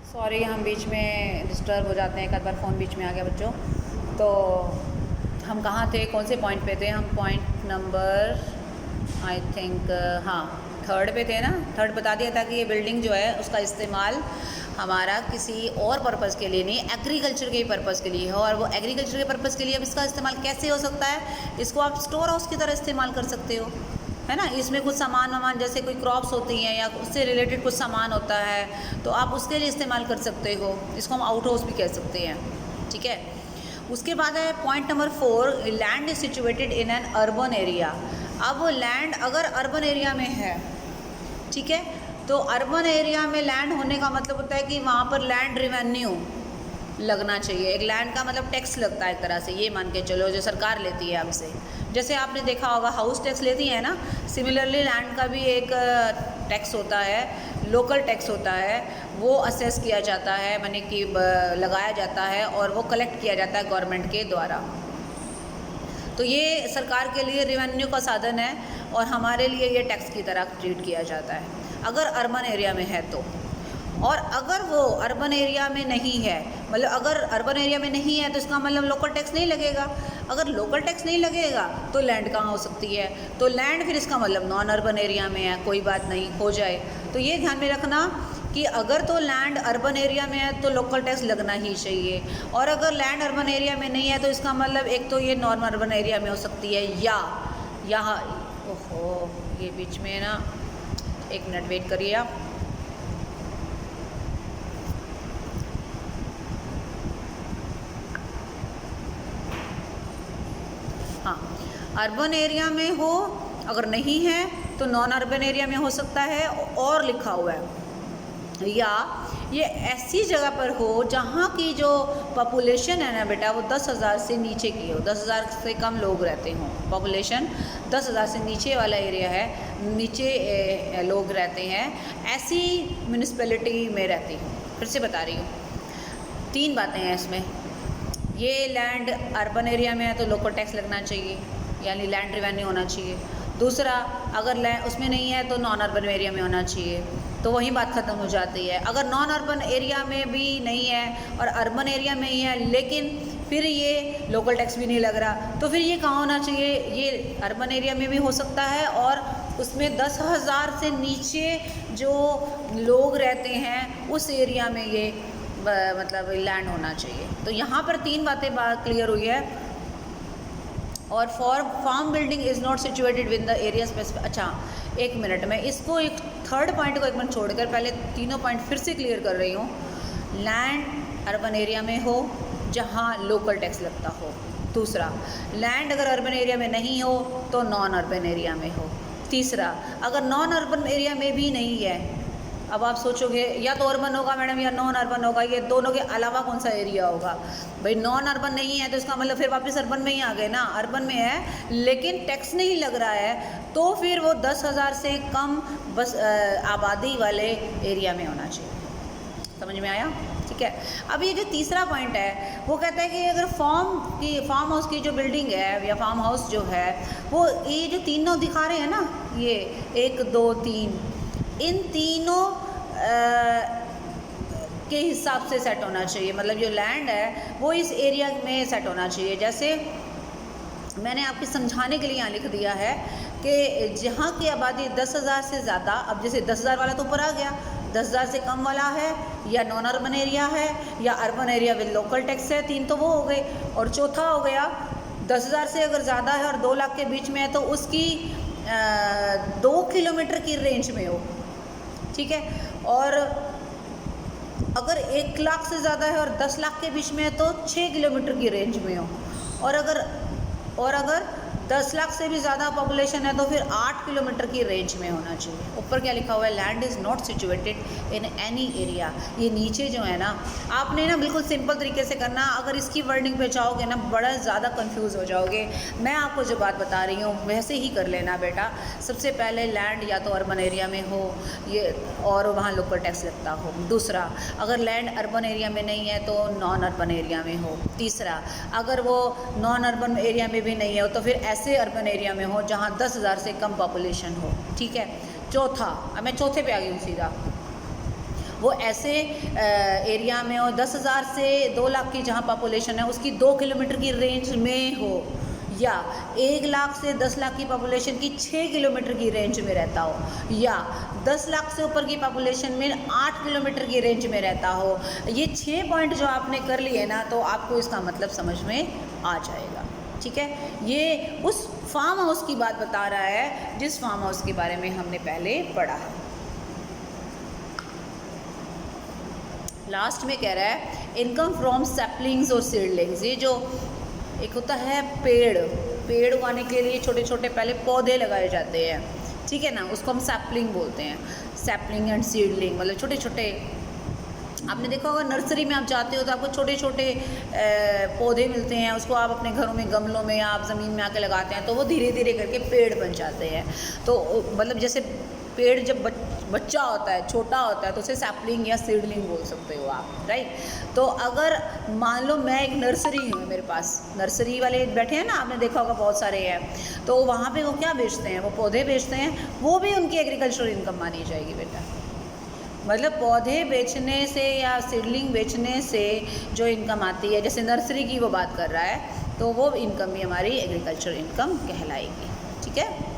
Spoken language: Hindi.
सॉरी, हम बीच में डिस्टर्ब हो जाते हैं, एक आध बार फ़ोन बीच में आ गया बच्चों। तो हम कहाँ थे, कौन से पॉइंट पे थे? हम पॉइंट नंबर आई थिंक हाँ थर्ड पे थे ना। थर्ड बता दिया था कि ये बिल्डिंग जो है उसका इस्तेमाल हमारा किसी और पर्पज़ के लिए नहीं, एग्रीकल्चर के पर्पज़ के लिए है। और वो एग्रीकल्चर के पर्पज़ के लिए अब इसका इस्तेमाल कैसे हो सकता है? इसको आप स्टोर हाउस की तरह इस्तेमाल कर सकते हो, है ना। इसमें कुछ सामान जैसे कोई क्रॉप्स होती हैं या उससे रिलेटेड कुछ सामान होता है तो आप उसके लिए इस्तेमाल कर सकते हो। इसको हम आउट हाउस भी कह सकते हैं, ठीक है। उसके बाद है point number 4, land is situated in an urban area. अब लैंड अगर अर्बन एरिया में है, ठीक है, तो अर्बन एरिया में लैंड होने का मतलब होता है कि वहाँ पर लैंड रिवेन्यू लगना चाहिए। एक लैंड का मतलब टैक्स लगता है एक तरह से, ये मान के चलो, जो सरकार लेती है हमसे। जैसे आपने देखा होगा हाउस टैक्स लेती है ना, सिमिलरली लैंड का भी एक टैक्स होता है, लोकल टैक्स होता है। वो असेस किया जाता है, माने कि लगाया जाता है और वो कलेक्ट किया जाता है गवर्नमेंट के द्वारा। तो ये सरकार के लिए रिवेन्यू का साधन है और हमारे लिए ये टैक्स की तरह ट्रीट किया जाता है अगर अर्बन एरिया में है तो। और अगर वो अर्बन एरिया में नहीं है, मतलब अगर अर्बन एरिया में नहीं है तो इसका मतलब लोकल टैक्स नहीं लगेगा। अगर लोकल टैक्स नहीं लगेगा तो लैंड कहाँ हो सकती है? तो लैंड फिर इसका मतलब नॉन अर्बन एरिया में है, कोई बात नहीं, हो जाए। तो ये ध्यान में रखना कि अगर तो लैंड अर्बन एरिया में है तो लोकल टैक्स लगना ही चाहिए, और अगर लैंड अर्बन एरिया में नहीं है तो इसका मतलब एक तो ये नॉन अर्बन एरिया में हो सकती है, या यहाँ, ओहो ये बीच में ना, एक मिनट वेट करिए आप। हाँ, अर्बन एरिया में हो, अगर नहीं है तो नॉन अर्बन एरिया में हो सकता है, और लिखा हुआ है। या ये ऐसी जगह पर हो जहाँ की जो पॉपुलेशन है ना बेटा वो 10,000 से नीचे की हो, 10,000 से कम लोग रहते हों। पॉपुलेशन 10,000 से नीचे वाला एरिया है, नीचे लोग रहते हैं, ऐसी म्यूनिसिपैलिटी में रहती हूँ। फिर से बता रही हूँ, 3 बातें हैं इसमें। ये लैंड अर्बन एरिया में है तो लोकल टैक्स लगना चाहिए, यानी लैंड रिवेन्यू होना चाहिए। दूसरा, अगर लैंड उसमें नहीं है तो नॉन अर्बन एरिया में होना चाहिए। तो वही बात ख़त्म हो जाती है। अगर नॉन अर्बन एरिया में भी नहीं है और अर्बन एरिया में ही है लेकिन फिर ये लोकल टैक्स भी नहीं लग रहा, तो फिर ये कहाँ होना चाहिए? ये अर्बन एरिया में भी हो सकता है और उसमें 10,000 से नीचे जो लोग रहते हैं उस एरिया में ये मतलब लैंड होना चाहिए। तो यहाँ पर 3 बातें क्लियर हुई है। और for farm building is not situated with the area specific. अच्छा एक मिनट, मैं इसको एक थर्ड पॉइंट को एक मिनट छोड़कर पहले तीनों पॉइंट फिर से क्लियर कर रही हूँ। लैंड अर्बन एरिया में हो जहाँ लोकल टैक्स लगता हो। दूसरा, लैंड अगर अर्बन एरिया में नहीं हो तो नॉन अर्बन एरिया में हो। तीसरा, अगर नॉन अर्बन एरिया में भी नहीं है, अब आप सोचोगे या तो अर्बन होगा मैडम या नॉन अर्बन होगा, ये दोनों के अलावा कौन सा एरिया होगा? भाई नॉन अर्बन नहीं है तो इसका मतलब फिर वापस अर्बन में ही आ गए ना। अर्बन में है लेकिन टैक्स नहीं लग रहा है तो फिर वो 10,000 से कम बस आबादी वाले एरिया में होना चाहिए। समझ में आया? ठीक है। अब ये जो तीसरा पॉइंट है वो कहता है कि अगर फार्म हाउस की जो बिल्डिंग है या फार्म हाउस जो है वो ये जो तीनों दिखा रहे हैं ना, ये 1 2 3, इन तीनों के हिसाब से सेट होना चाहिए। मतलब जो लैंड है वो इस एरिया में सेट होना चाहिए। जैसे मैंने आपके समझाने के लिए यहाँ लिख दिया है कि जहाँ की आबादी 10,000 से ज़्यादा, अब जैसे 10,000 वाला तो ऊपर आ गया, 10,000 से कम वाला है या नॉन अर्बन एरिया है या urban area with local tax है, 3 तो वो हो गए। और चौथा हो गया 10,000 से अगर ज़्यादा है और 2 लाख के बीच में है तो उसकी 2 किलोमीटर की रेंज में हो, ठीक है। और अगर 1 लाख से ज़्यादा है और 10 लाख के बीच में है तो 6 किलोमीटर की रेंज में हो। और अगर 10 लाख से भी ज़्यादा पॉपुलेशन है तो फिर 8 किलोमीटर की रेंज में होना चाहिए। ऊपर क्या लिखा हुआ है? Land is not situated in any area. ये नीचे जो है ना, आपने ना बिल्कुल सिंपल तरीके से करना। अगर इसकी वर्डिंग पे जाओगे ना बड़ा ज़्यादा कंफ्यूज हो जाओगे। मैं आपको जो बात बता रही हूँ वैसे ही कर लेना बेटा। सबसे पहले लैंड या तो अर्बन एरिया में हो ये और वहाँ लोकल टैक्स लगता हो। दूसरा, अगर लैंड अर्बन एरिया में नहीं है तो नॉन अर्बन एरिया में हो। तीसरा, अगर वो नॉन अर्बन एरिया में भी नहीं हो तो फिर ऐसे अर्बन एरिया में हो जहाँ 10,000 से कम पॉपुलेशन हो, ठीक है। चौथा, अब मैं चौथे पे आ गई हूँ सीधा, वो ऐसे एरिया में हो 10,000 से 2 लाख की जहाँ पॉपुलेशन है उसकी 2 किलोमीटर की रेंज में हो, या 1 लाख से 10 लाख की पॉपुलेशन की 6 किलोमीटर की रेंज में रहता हो, या 10 लाख से ऊपर की पॉपुलेशन में 8 किलोमीटर की रेंज में रहता हो। ये 6 पॉइंट जो आपने कर लिए ना तो आपको इसका मतलब समझ में आ जाएगा। ठीक है, ये उस फार्म हाउस की बात बता रहा है जिस फार्म हाउस के बारे में हमने पहले पढ़ा है। लास्ट में कह रहा है इनकम फ्रॉम सैपलिंग्स और सीडलिंग्स। ये जो एक होता है पेड़ उगाने के लिए छोटे छोटे पहले पौधे लगाए जाते हैं, ठीक है ना, उसको हम सैपलिंग बोलते हैं। सैपलिंग एंड सीडलिंग मतलब छोटे छोटे, आपने देखा होगा नर्सरी में आप जाते हो तो आपको छोटे छोटे पौधे मिलते हैं, उसको आप अपने घरों में गमलों में आप ज़मीन में आके लगाते हैं तो वो धीरे धीरे करके पेड़ बन जाते हैं। तो मतलब जैसे पेड़ जब बच्चा होता है, छोटा होता है, तो उसे सैपलिंग या सीडलिंग बोल सकते हो आप, राइट। तो अगर मान लो मैं एक नर्सरी हूँ, मेरे पास नर्सरी वाले बैठे हैं ना, आपने देखा होगा बहुत सारे हैं, तो वहाँ पे वो क्या बेचते हैं, वो पौधे बेचते हैं, वो भी उनकी एग्रीकल्चरल इनकम मानी जाएगी बेटा। मतलब पौधे बेचने से या सीडलिंग बेचने से जो इनकम आती है, जैसे नर्सरी की वो बात कर रहा है, तो वो इनकम भी हमारी एग्रीकल्चरल इनकम कहलाएगी। ठीक है।